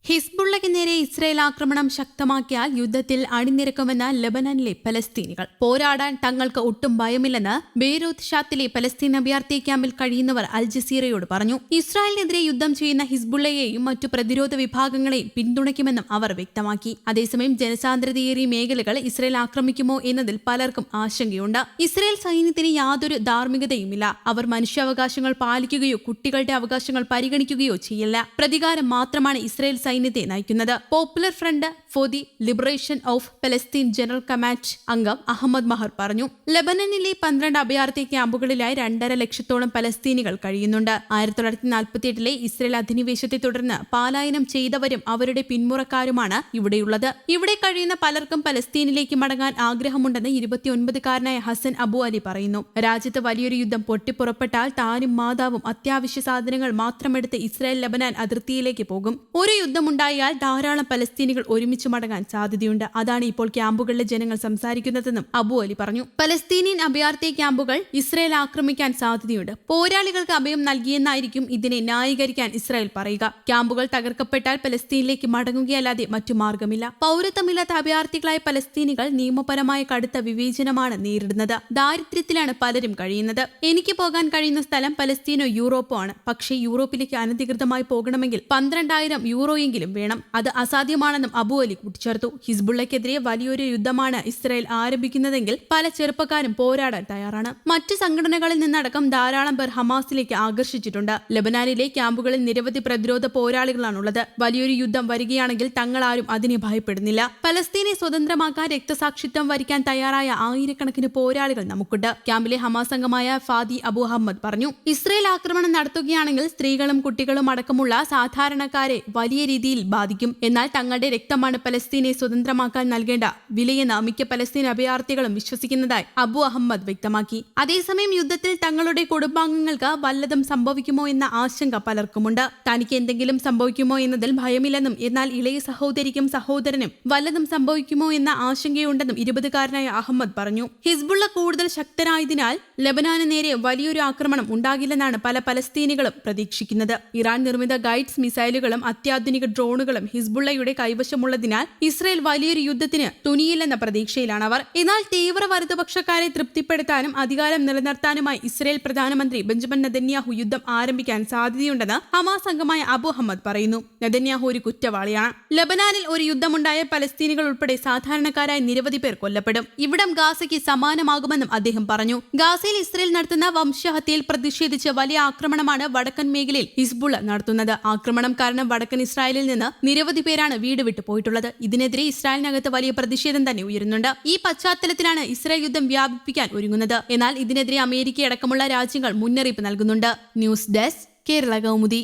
ഹിസ്ബുള്ളയ്ക്ക് നേരെ ഇസ്രയേൽ ആക്രമണം ശക്തമാക്കിയാൽ യുദ്ധത്തിൽ അണിനിരക്കുമെന്ന് ലബനനിലെ പലസ്തീനികൾ. പോരാടാൻ തങ്ങൾക്ക് ഒട്ടും ഭയമില്ലെന്ന് ബെയ്റൂത്ത് ഷാത്തിലെ പലസ്തീൻ അഭയാർത്ഥി ക്യാമ്പിൽ കഴിയുന്നവർ അൽ ജസീറയോട് പറഞ്ഞു. ഇസ്രായേലിനെതിരെ യുദ്ധം ചെയ്യുന്ന ഹിസ്ബുള്ളയെയും മറ്റു പ്രതിരോധ വിഭാഗങ്ങളെയും പിന്തുണയ്ക്കുമെന്നും അവർ വ്യക്തമാക്കി. അതേസമയം ജനസാന്ദ്രതയേറിയ മേഖലകൾ ഇസ്രയേൽ ആക്രമിക്കുമോ എന്നതിൽ പലർക്കും ആശങ്കയുണ്ട്. ഇസ്രയേൽ സൈന്യത്തിന് യാതൊരു ധാർമ്മികതയുമില്ല. അവർ മനുഷ്യാവകാശങ്ങൾ പാലിക്കുകയോ കുട്ടികളുടെ അവകാശങ്ങൾ പരിഗണിക്കുകയോ ചെയ്യില്ല. പ്രതികാരം മാത്രമാണ് ഇസ്രയേൽ സൈന്യത്തെ നയിക്കുന്നത്. Popular front for the liberation of Palestine general command അംഗം അഹമ്മദ് മഹർ പറഞ്ഞു. ലബനനിലെ 12 അഭയാർത്ഥി ക്യാമ്പുകളിലായി 2.5 ലക്ഷത്തോളം പലസ്തീനികൾ കഴിയുന്നുണ്ട്. 1948 ഇസ്രയേൽ അധിനിവേശത്തെ തുടർന്ന് പലായനം ചെയ്തവരും അവരുടെ പിന്മുറക്കാരുമാണ് ഇവിടെയുള്ളത്. ഇവിടെ കഴിയുന്ന പലർക്കും പലസ്തീനിലേക്ക് മടങ്ങാൻ ആഗ്രഹമുണ്ടെന്ന് 29-കാരനായ ഹസൻ അബു അലി പറയുന്നു. രാജ്യത്ത് വലിയൊരു യുദ്ധം പൊട്ടിപ്പുറപ്പെട്ടാൽ താനും മാതാവും അത്യാവശ്യ സാധനങ്ങൾ മാത്രമെടുത്ത് ഇസ്രായേൽ ലബനാൻ അതിർത്തിയിലേക്ക് പോകും. ഒരു യുദ്ധമുണ്ടായാൽ ധാരാളം പലസ്തീനികൾ ഒരുമിച്ച് മടങ്ങാൻ സാധ്യതയുണ്ട്. അതാണ് ഇപ്പോൾ ക്യാമ്പുകളിലെ ജനങ്ങൾ സംസാരിക്കുന്നതെന്നും അബു അലി പറഞ്ഞു. പലസ്തീനിയൻ അഭയാർത്ഥി ക്യാമ്പുകൾ ഇസ്രായേൽ ആക്രമിക്കാൻ സാധ്യതയുണ്ട്. പോരാളികൾക്ക് അഭയം നൽകിയെന്നായിരിക്കും ഇതിനെ ന്യായീകരിക്കാൻ ഇസ്രായേൽ പറയുക. ക്യാമ്പുകൾ തകർക്കപ്പെട്ടാൽ പലസ്തീനിലേക്ക് മടങ്ങുകയല്ലാതെ മറ്റു മാർഗമില്ല. പൗരത്വമില്ലാത്ത അഭയാർത്ഥികളായ പലസ്തീനികൾ നിയമപരമായ കടുത്ത വിവേചനമാണ് നേരിടുന്നത്. ദാരിദ്ര്യത്തിലാണ് പലരും കഴിയുന്നത്. എനിക്ക് പോകാൻ കഴിയുന്ന സ്ഥലം പലസ്തീനോ യൂറോപ്പോ ആണ്. പക്ഷേ യൂറോപ്പിലേക്ക് അനധികൃതമായി പോകണമെങ്കിൽ 12,000 യൂറോയെങ്കിലും വേണം. അത് അസാധ്യമാണെന്നും അബു അലി കൂട്ടിച്ചേർത്തു. ഹിസ്ബുള്ളയ്ക്കെതിരെ വലിയൊരു യുദ്ധമാണ് ഇസ്രായേൽ ആരംഭിക്കുന്നതെങ്കിൽ പല ചെറുപ്പക്കാരും പോരാടാൻ തയ്യാറാണ്. മറ്റ് സംഘടനകളിൽ നിന്നടക്കം ധാരാളം പേർ ഹമാസിലേക്ക് ആകർഷിച്ചിട്ടുണ്ട്. ലബനാനിലെ ക്യാമ്പുകളിൽ നിരവധി പ്രതിരോധ പോരാളികളാണുള്ളത്. വലിയൊരു യുദ്ധം വരികയാണെങ്കിൽ തങ്ങളാരും അതിനെ ഭയപ്പെടുന്നില്ല. പലസ്തീനെ സ്വതന്ത്രമാക്കാൻ രക്തസാക്ഷിത്വം വരിക്കാൻ തയ്യാറായ ആയിരക്കണക്കിന് പോരാളികൾ നമുക്കുണ്ട്. ക്യാമ്പിലെ ഹമാസ് അംഗമായ ഫാദി അബു അഹമ്മദ് പറഞ്ഞു. ഇസ്രായേൽ ആക്രമണം നടത്തുകയാണെങ്കിൽ സ്ത്രീകളും കുട്ടികളും അടക്കമുള്ള സാധാരണക്കാരെ വലിയ രീതിയിൽ ബാധിക്കും. എന്നാൽ തങ്ങളുടെ രക്തമാണ് പലസ്തീനെ സ്വതന്ത്രമാക്കാൻ നൽകേണ്ട വിലയെന്ന് മിക്ക പലസ്തീൻ അഭയാർത്ഥികളും വിശ്വസിക്കുന്നതായി അബു അഹമ്മദ് വ്യക്തമാക്കി. അതേസമയം യുദ്ധത്തിൽ തങ്ങളുടെ കുടുംബാംഗങ്ങൾക്ക് വല്ലതും സംഭവിക്കുമോ എന്ന ആശങ്ക പലർക്കുമുണ്ട്. തനിക്ക് എന്തെങ്കിലും സംഭവിക്കുമോ എന്നതിൽ ഭയമില്ലെന്നും എന്നാൽ ഇളയ സഹോദരിക്കും സഹോദരനും വല്ലതും സംഭവിക്കുമോ എന്ന ആശങ്കയുണ്ടെന്നും 20-കാരനായ അഹമ്മദ് പറഞ്ഞു. ഹിസ്ബുള്ള കൂടുതൽ ശക്തരായതിനാൽ ലബനാന് നേരെ വലിയൊരു ആക്രമണം ഉണ്ടാകില്ലെന്നാണ് പല പലസ്തീനികളും പ്രതീക്ഷിക്കുന്നത്. ഇറാൻ നിർമ്മിത ഗൈഡ്സ് മിസൈലുകളും അത്യാധുനിക ഡ്രോണുകളും ഹിസ്ബുള്ളയുടെ കൈവശമുള്ളതിനാൽ ഇസ്രായേൽ വലിയൊരു യുദ്ധത്തിന് തുനിയില്ലെന്ന പ്രതീക്ഷയിലാണ് അവർ. എന്നാൽ തീവ്ര വലതുപക്ഷക്കാരെ തൃപ്തിപ്പെടുത്താനും അധികാരം നിലനിർത്താനുമായി ഇസ്രായേൽ പ്രധാനമന്ത്രി ബെഞ്ചമിൻ നെതന്യാഹു യുദ്ധം ആരംഭിക്കാൻ സാധ്യതയുണ്ടെന്ന് ഹമാസ് അംഗമായ അബു അഹമ്മദ് പറയുന്നു. നെതന്യാഹു ഒരു കുറ്റവാളിയാണ്. ലബനാനിൽ ഒരു യുദ്ധമുണ്ടായ പലസ്തീനികൾ ഉൾപ്പെടെ സാധാരണക്കാരായ നിരവധി പേർ കൊല്ലപ്പെടും. ഇവിടം ഗാസയ്ക്ക് സമാനമാകുമെന്നും അദ്ദേഹം പറഞ്ഞു. ഗാസയിൽ ഇസ്രായേൽ നടത്തുന്ന വംശഹത്യയിൽ പ്രതിഷേധിച്ച് വലിയ ആക്രമണമാണ് വടക്കൻ മേഖലയിൽ ഹിസ്ബുള്ള നടത്തുന്നത്. ആക്രമണം കാരണം വടക്കൻ ഇസ്രായേലിൽ നിന്ന് നിരവധി പേരാണ് വീട് വിട്ടു പോയിട്ടുള്ളത്. ഇതിനെതിരെ ഇസ്രായേലിനകത്ത് വലിയ പ്രതിഷേധം തന്നെ ഉയരുന്നുണ്ട്. ഈ പശ്ചാത്തലത്തിലാണ് ഇസ്രായേൽ യുദ്ധം വ്യാപിപ്പിക്കാൻ ഒരുങ്ങുന്നത്. എന്നാൽ ഇതിനെതിരെ അമേരിക്കയടക്കമുള്ള രാജ്യങ്ങൾ മുന്നറിയിപ്പ് നൽകുന്നുണ്ട്. News desk Kerala Kaumudi.